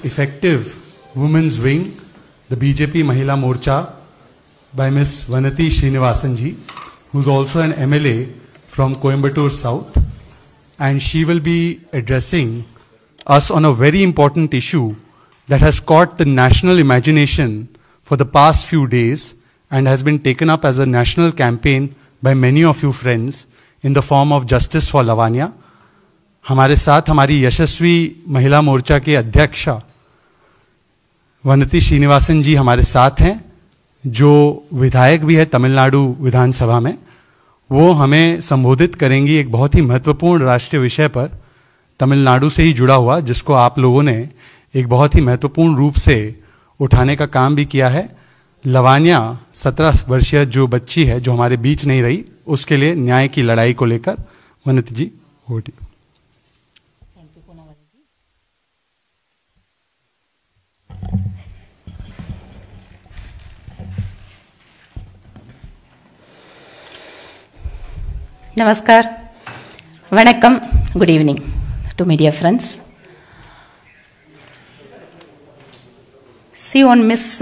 Effective Women's Wing, the BJP Mahila Morcha by Ms. Vanathi Srinivasan ji, who's also an MLA from Coimbatore South, and she will be addressing us on a very important issue that has caught the national imagination for the past few days and has been taken up as a national campaign by many of you friends in the form of Justice for Lavanya. हमारे साथ हमारी यशस्वी महिला मोर्चा के अध्यक्षा वनति श्रीनिवासन जी हमारे साथ हैं, जो विधायक भी है तमिलनाडु विधानसभा में। वो हमें संबोधित करेंगी एक बहुत ही महत्वपूर्ण राष्ट्रीय विषय पर, तमिलनाडु से ही जुड़ा हुआ, जिसको आप लोगों ने एक बहुत ही महत्वपूर्ण रूप से उठाने का काम भी किया है। लवानिया 17 वर्षीय जो बच्ची है, जो हमारे बीच नहीं रही, उसके लिए न्याय की लड़ाई को लेकर वनति जी over to you. Namaskar, Vanakkam, good evening to media friends. See, on Miss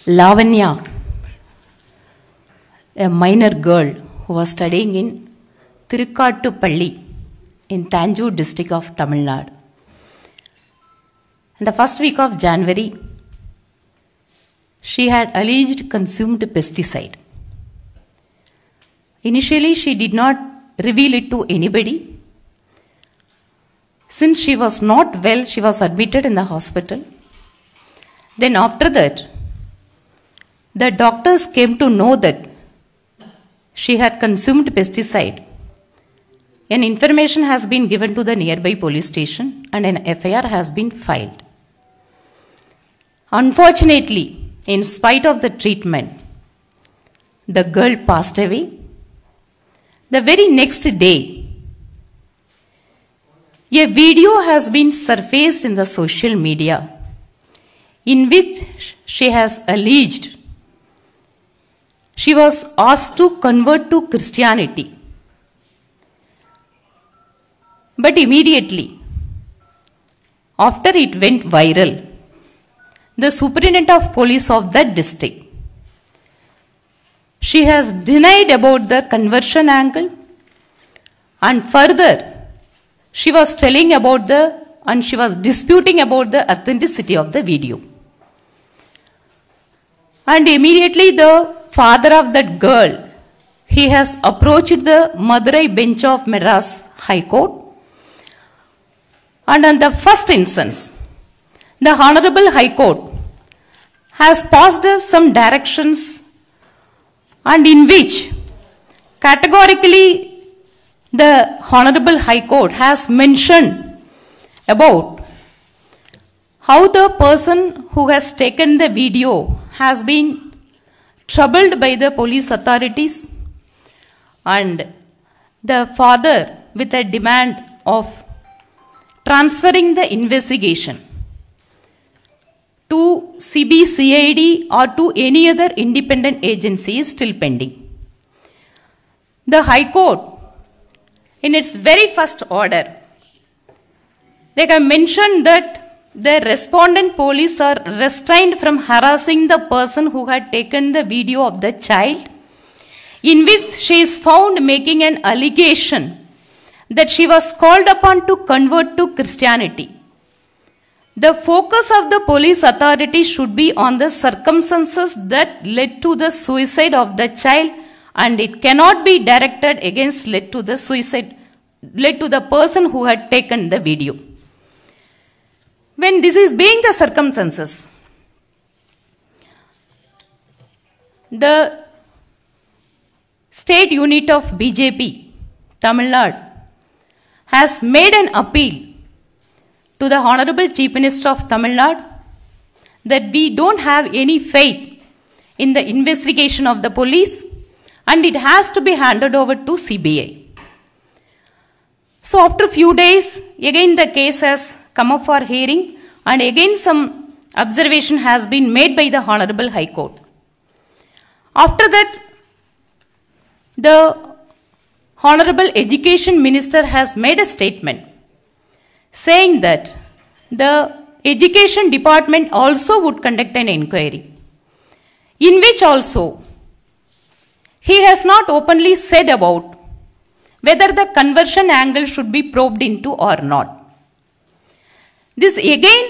Lavanya, a minor girl who was studying in Tirukkattupalli in Tanjore district of Tamil Nadu. In the first week of January, she had alleged consumed pesticide. Initially, she did not reveal it to anybody. Since she was not well, she was admitted in the hospital. Then after that, the doctors came to know that she had consumed pesticide. An information has been given to the nearby police station and an FIR has been filed. Unfortunately, in spite of the treatment, the girl passed away. The very next day, a video has been surfaced in the social media in which she has alleged she was asked to convert to Christianity. But immediately, after it went viral, the superintendent of police of that district, she has denied about the conversion angle, and further she was telling about she was disputing about the authenticity of the video. And immediately the father of that girl, he has approached the Madurai bench of Madras High Court, and on the first instance, the Honorable High Court has passed some directions, and in which categorically the Honorable High Court has mentioned about how the person who has taken the video has been troubled by the police authorities, and the father with a demand of transferring the investigation to CBCID or to any other independent agency is still pending. The High Court, in its very first order, they have mentioned that the respondent police are restrained from harassing the person who had taken the video of the child, in which she is found making an allegation that she was called upon to convert to Christianity. The focus of the police authority should be on the circumstances that led to the suicide of the child, and it cannot be directed against led to the person who had taken the video. When this is being the circumstances, the state unit of BJP, Tamil Nadu, has made an appeal to the Honorable Chief Minister of Tamil Nadu that we don't have any faith in the investigation of the police and it has to be handed over to CBI. So after a few days, again the case has come up for hearing, and again some observation has been made by the Honorable High Court. After that, the Honorable Education Minister has made a statement saying that the Education Department also would conduct an inquiry, in which also he has not openly said about whether the conversion angle should be probed into or not. This again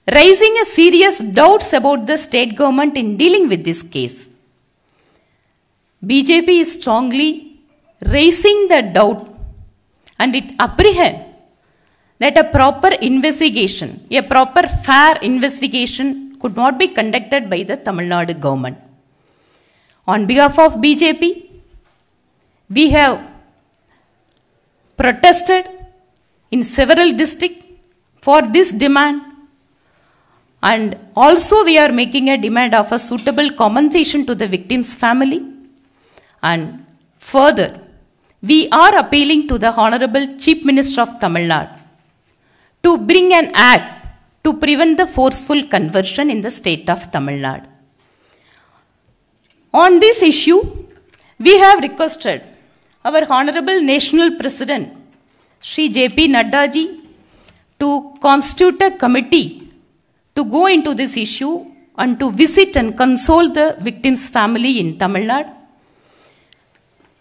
raising a serious doubts about the state government in dealing with this case. BJP is strongly raising the doubt and it apprehends that a proper investigation, a proper fair investigation could not be conducted by the Tamil Nadu government. On behalf of BJP, we have protested in several districts for this demand, and also we are making a demand of a suitable compensation to the victim's family. And further, we are appealing to the Honorable Chief Minister of Tamil Nadu to bring an act to prevent the forceful conversion in the state of Tamil Nadu. On this issue, we have requested our Honorable National President, Shri J.P. Nadda ji, to constitute a committee to go into this issue and to visit and console the victim's family in Tamil Nadu.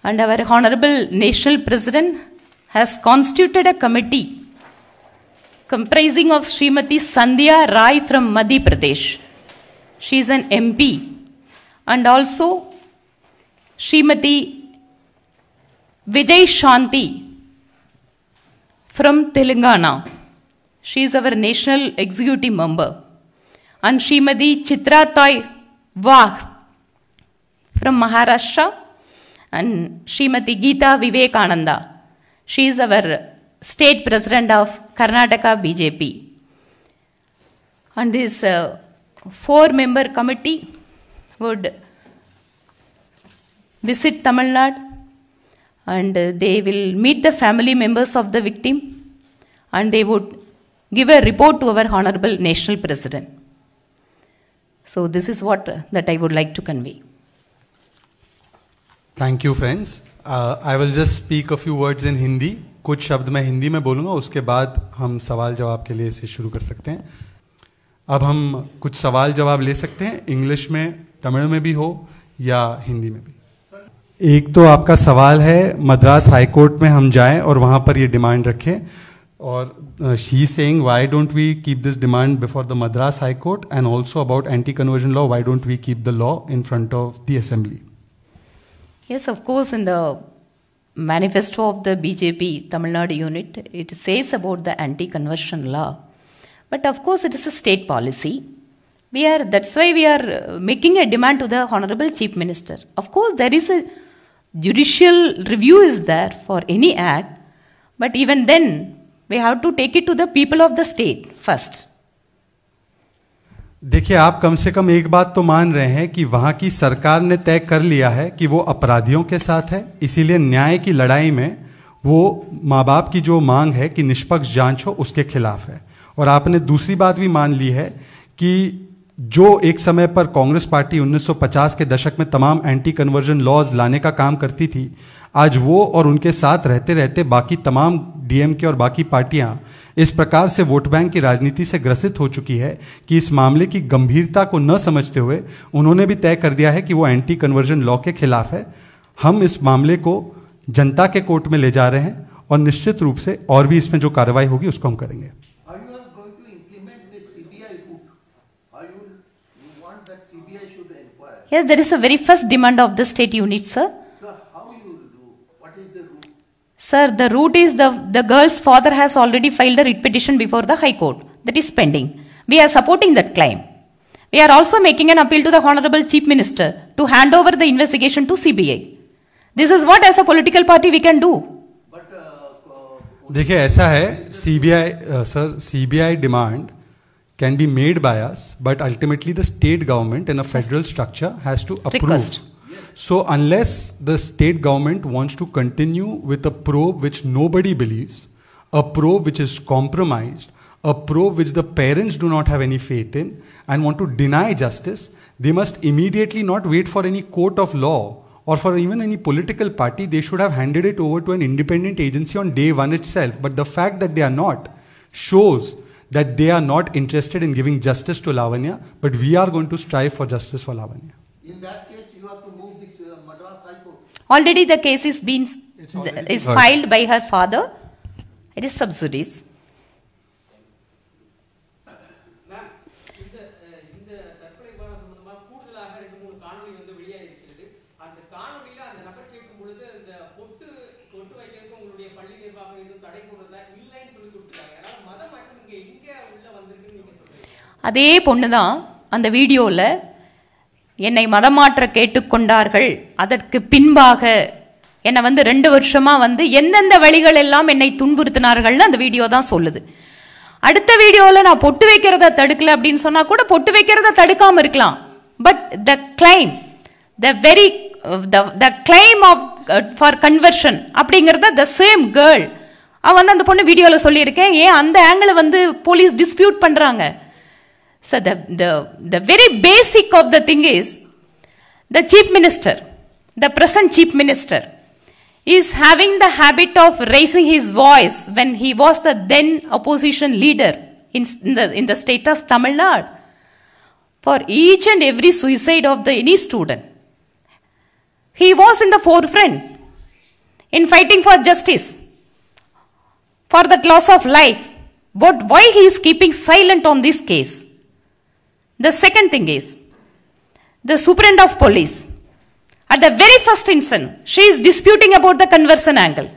And our Honorable National President has constituted a committee comprising of Srimati Sandhya Rai from Madhya Pradesh. She is an MP. And also Srimati Vijay Shanti from Telangana. She is our national executive member. And Srimati Chitratai Vagh from Maharashtra. And Srimati Geeta Vivekananda. She is our state president of Karnataka BJP. And this 4-member committee would visit Tamil Nadu, and they will meet the family members of the victim, and they would give a report to our Honorable National President. So this is what that I would like to convey. Thank you, friends. I will just speak a few words in Hindi. कुछ शब्द मैं हिंदी में बोलूँगा, उसके बाद हम सवाल जवाब के लिए इसे शुरू कर सकते हैं. अब हम कुछ सवाल जवाब ले सकते हैं, इंग्लिश में, तमिल में भी हो या हिंदी में भी. एक तो आपका सवाल है, मद्रास हाई कोर्ट में हम जाएं और वहाँ पर ये डिमांड रखें, और she is saying why don't we keep this demand before the Madras high court, and also about anti conversion law, why don't we keep the law in front of the assembly. Yes, of course, in the manifesto of the BJP Tamil Nadu unit, it says about the anti-conversion law. But of course, it is a state policy. That's why we are making a demand to the Honorable Chief Minister. Of course, there is a judicial review is there for any act, but even then, we have to take it to the people of the state first. देखिए, आप कम से कम एक बात तो मान रहे हैं कि वहां की सरकार ने तय कर लिया है कि वो अपराधियों के साथ है, इसीलिए न्याय की लड़ाई में वो माँ बाप की जो मांग है कि निष्पक्ष जांच हो, उसके खिलाफ है. और आपने दूसरी बात भी मान ली है कि जो एक समय पर कांग्रेस पार्टी 1950 के दशक में तमाम एंटी कन्वर्जन लॉज लाने का काम करती थी, आज वो और उनके साथ रहते रहते बाकी तमाम डीएमके और बाकी पार्टियां इस प्रकार से वोट बैंक की राजनीति से ग्रसित हो चुकी है कि इस मामले की गंभीरता को न समझते हुए उन्होंने भी तय कर दिया है कि वो एंटी कन्वर्जन लॉ के खिलाफ है. हम इस मामले को जनता के कोर्ट में ले जा रहे हैं और निश्चित रूप से और भी इसमें जो कार्रवाई होगी उसको हम करेंगे. Yes, there is a very first demand of the state unit, sir. So how you will do? What is the route? Sir, the route is the girl's father has already filed a writ petition before the High Court. That is pending. We are supporting that claim. We are also making an appeal to the Honorable Chief Minister to hand over the investigation to CBI. This is what as a political party we can do. But देखिए, ऐसा है, CBI demand can be made by us, but ultimately the state government in a federal structure has to approve. Request. So unless the state government wants to continue with a probe which nobody believes, a probe which is compromised, a probe which the parents do not have any faith in and want to deny justice, they must immediately not wait for any court of law or for even any political party. They should have handed it over to an independent agency on day one itself. But the fact that they are not shows that they are not interested in giving justice to Lavanya, but we are going to strive for justice for Lavanya. In that case, you have to move this Madras High Court. Already the case is filed by her father. It is sub judice. அதே பொண்ணுதான் அந்த வீடியோவில் என்னை மதமாற்ற கேட்டுக்கொண்டார்கள், அதற்கு பின்பாக என்னை 2 வருஷமா எந்தெந்த வழிகள் எல்லாம் என்னை துன்புறுத்தினார்கள்னு அந்த வீடியோ தான் சொல்லுது. அடுத்த வீடியோவில் நான் பொட்டு வைக்கிறத தடுக்கல அப்படின்னு சொன்னா கூட பொட்டு வைக்கிறத தடுக்காம இருக்கலாம். But the claim the claim of for conversion அப்படிங்கிறத த சேம் கேர்ள் அவன் அந்த பொண்ணு வீடியோவில் சொல்லியிருக்கேன். ஏன் அந்த ஆங்கிளை போலீஸ் டிஸ்பியூட் பண்றாங்க? So the very basic of the thing is the chief minister, the present chief minister, is having the habit of raising his voice when he was the then opposition leader in the state of Tamil Nadu for each and every suicide of any student. He was in the forefront in fighting for justice, for the loss of life. But why he is keeping silent on this case? The second thing is, the superintendent of police, at the very first instant, she is disputing about the conversion angle.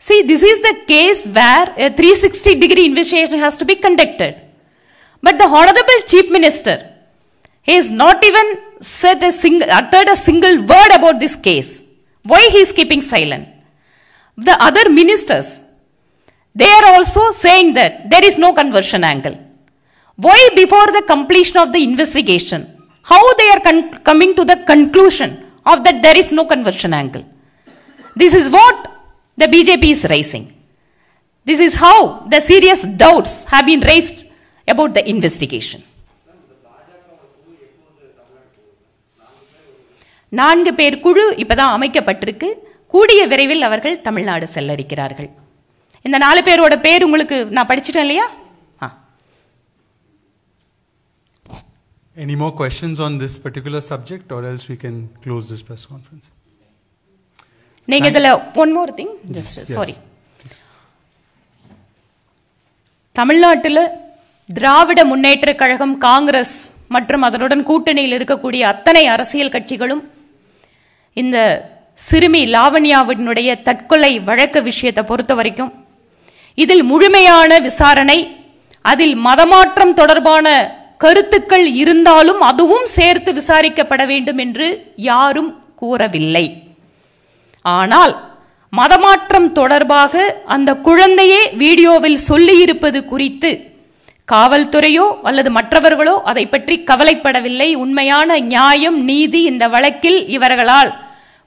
See, this is the case where a 360-degree investigation has to be conducted. But the Honorable Chief Minister has not even uttered a single word about this case. Why he is keeping silent? The other ministers, they are also saying that there is no conversion angle. Why before the completion of the investigation, how they are coming to the conclusion of that there is no conversion angle? This is what the BJP is raising. This is how the serious doubts have been raised about the investigation. 4 பேர் குழு இப்பதான் அமைக்கப்பட்டிருக்கு. கூடிய விரைவில் அவர்கள் தமிழ்நாடு செல்ல இருக்கிறார்கள். இந்த 4 பேரோட பேர் உங்களுக்கு நான் படிச்சிட்டேன் இல்லையா? Any more questions on this particular subject, or else we can close this press conference? நீங்க இதல one more thing, just sorry. தமிழ்நாட்டில் திராவிட முன்னேற்ற கழகம், காங்கிரஸ் மற்றும் அதனுடன் கூட்டணியில் இருக்கக்கூடிய அத்தனை அரசியல் கட்சிகளும் இந்த சிறுமி லாவண்யாவினுடைய தற்கொலை வழக்கு விஷயத்தை பொறுத்த வரைக்கும் இதில் முழுமையான விசாரணை, அதில் மதமாற்றம் தொடர்பான கருத்துக்கள் இருந்தாலும் அதுவும் சேர்த்து விசாரிக்கப்பட வேண்டும் என்று யாரும் கூறவில்லை. ஆனால் மதமாற்றம் தொடர்பாக அந்த குழந்தையே வீடியோவில் சொல்லியிருப்பது குறித்து காவல்துறையோ அல்லது மற்றவர்களோ அதை பற்றி கவலைப்படவில்லை. உண்மையான நியாயம், நீதி இந்த வழக்கில் இவர்களால்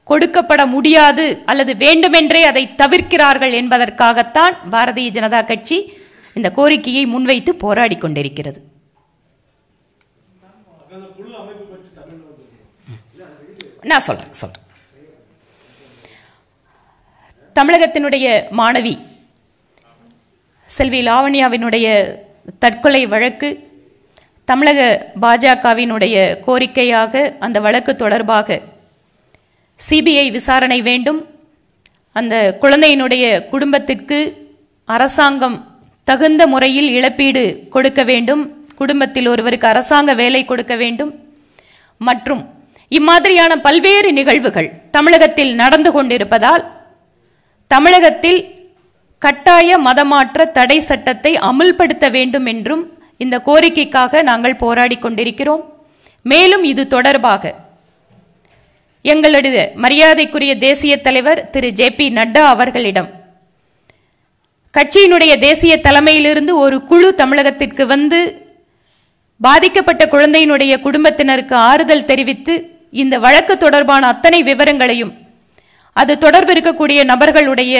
கொடுக்கப்பட முடியாது அல்லது வேண்டுமென்றே அதை தவிர்க்கிறார்கள் என்பதற்காகத்தான் பாரதிய ஜனதா கட்சி இந்த கோரிக்கையை முன்வைத்து போராடி கொண்டிருக்கிறது. நான் சொல்றேன். தமிழகத்தினுடைய மாணவி செல்வி லாவண்யாவினுடைய தற்கொலை வழக்கு, தமிழக பாஜகவினுடைய கோரிக்கையாக அந்த வழக்கு தொடர்பாக சிபிஐ விசாரணை வேண்டும். அந்த குழந்தையினுடைய குடும்பத்திற்கு அரசாங்கம் தகுந்த முறையில் இழப்பீடு கொடுக்க வேண்டும். குடும்பத்தில் ஒருவருக்கு அரசாங்க வேலை கொடுக்க வேண்டும். மற்றும் இம்மாதிரியான பல்வேறு நிகழ்வுகள் தமிழகத்தில் நடந்து கொண்டிருப்பதால் தமிழகத்தில் கட்டாய மதமாற்ற தடை சட்டத்தை அமல்படுத்த வேண்டும் என்றும் இந்த கோரிக்கைக்காக நாங்கள் போராடி கொண்டிருக்கிறோம். மேலும் இது தொடர்பாக எங்களுடைய மரியாதைக்குரிய தேசிய தலைவர் திரு ஜே.பி. நட்டா அவர்களிடம் கட்சியினுடைய தேசிய தலைமையிலிருந்து ஒரு குழு தமிழகத்திற்கு வந்து பாதிக்கப்பட்ட குழந்தையினுடைய குடும்பத்தினருக்கு ஆறுதல் தெரிவித்து இந்த வழக்கு தொடர்பான அத்தனை விவரங்களையும் அது தொடர்பு இருக்கக்கூடிய நபர்களுடைய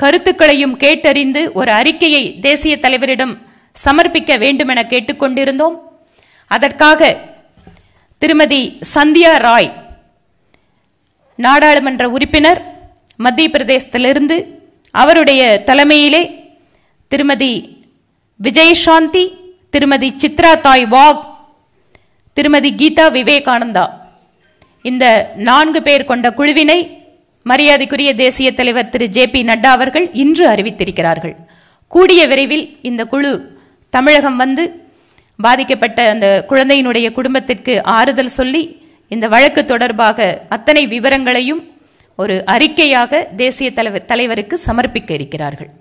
கருத்துக்களையும் கேட்டறிந்து ஒரு அறிக்கையை தேசிய தலைவரிடம் சமர்ப்பிக்க வேண்டும் என கேட்டுக்கொண்டிருந்தோம். அதற்காக திருமதி சந்தியா ராய், நாடாளுமன்ற உறுப்பினர், மத்திய பிரதேசத்திலிருந்து, அவருடைய தலைமையிலே திருமதி விஜயசாந்தி, திருமதி சித்ரா தாய் வாக், திருமதி கீதா விவேகானந்தா, இந்த 4 பேர் கொண்ட குழுவினை மரியாதைக்குரிய தேசிய தலைவர் திரு ஜே.பி. நட்டா அவர்கள் இன்று அறிவித்திருக்கிறார்கள். கூடிய விரைவில் இந்த குழு தமிழகம் வந்து பாதிக்கப்பட்ட அந்த குழந்தையினுடைய குடும்பத்திற்கு ஆறுதல் சொல்லி இந்த வழக்கு தொடர்பாக அத்தனை விவரங்களையும் ஒரு அறிக்கையாக தேசிய தலைவருக்கு சமர்ப்பிக்க இருக்கிறார்கள்.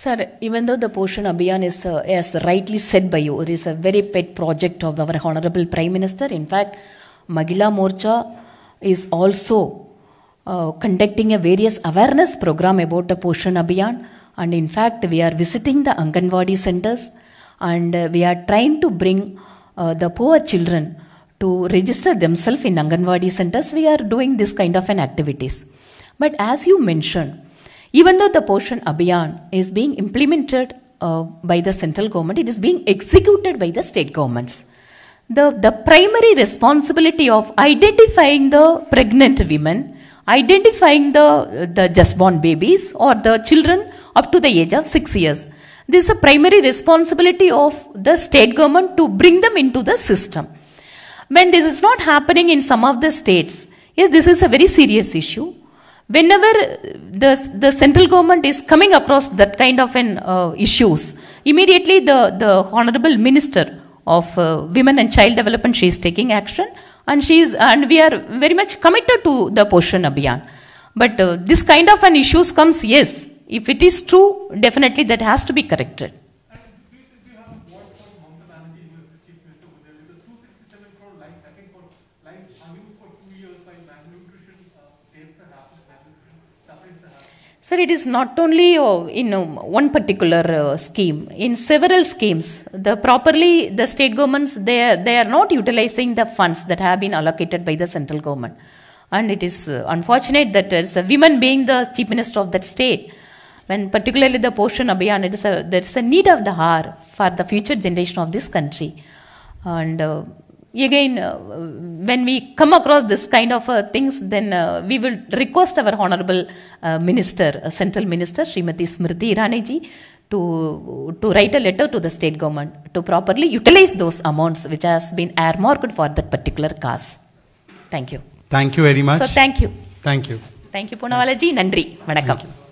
Sir, even though the Poshan Abhiyan is, as rightly said by you, it is a very pet project of our Honorable Prime Minister. In fact, Mahila Morcha is also conducting a various awareness program about the Poshan Abhiyan. And in fact, we are visiting the Anganwadi centers and we are trying to bring the poor children to register themselves in Anganwadi centers. We are doing this kind of an activities. But as you mentioned, even though the Poshan Abhiyan is being implemented by the central government, it is being executed by the state governments. The primary responsibility of identifying the pregnant women, identifying the just born babies or the children up to the age of 6 years, this is a primary responsibility of the state government to bring them into the system. When this is not happening in some of the states, yes, this is a very serious issue. Whenever the central government is coming across that kind of an issues, immediately the Honorable Minister of Women and Child Development, she is taking action, and we are very much committed to the Poshan Abhiyan. But this kind of an issues comes, yes, if it is true, definitely that has to be corrected. Sir, it is not only in one particular scheme. In several schemes, the state governments, they are not utilizing the funds that have been allocated by the central government. And it is unfortunate that there is a woman being the chief minister of that state, when particularly the Poshan Abhiyan, there is a need of the hour for the future generation of this country. And again, when we come across this kind of things, then we will request our Honorable Minister, Central Minister, Srimati Smriti Irani ji, to write a letter to the state government to properly utilize those amounts which has been earmarked for that particular cause. Thank you. Thank you very much. So thank you. Thank you. Thank you, Poonawala ji. Nandri. Vanakkam.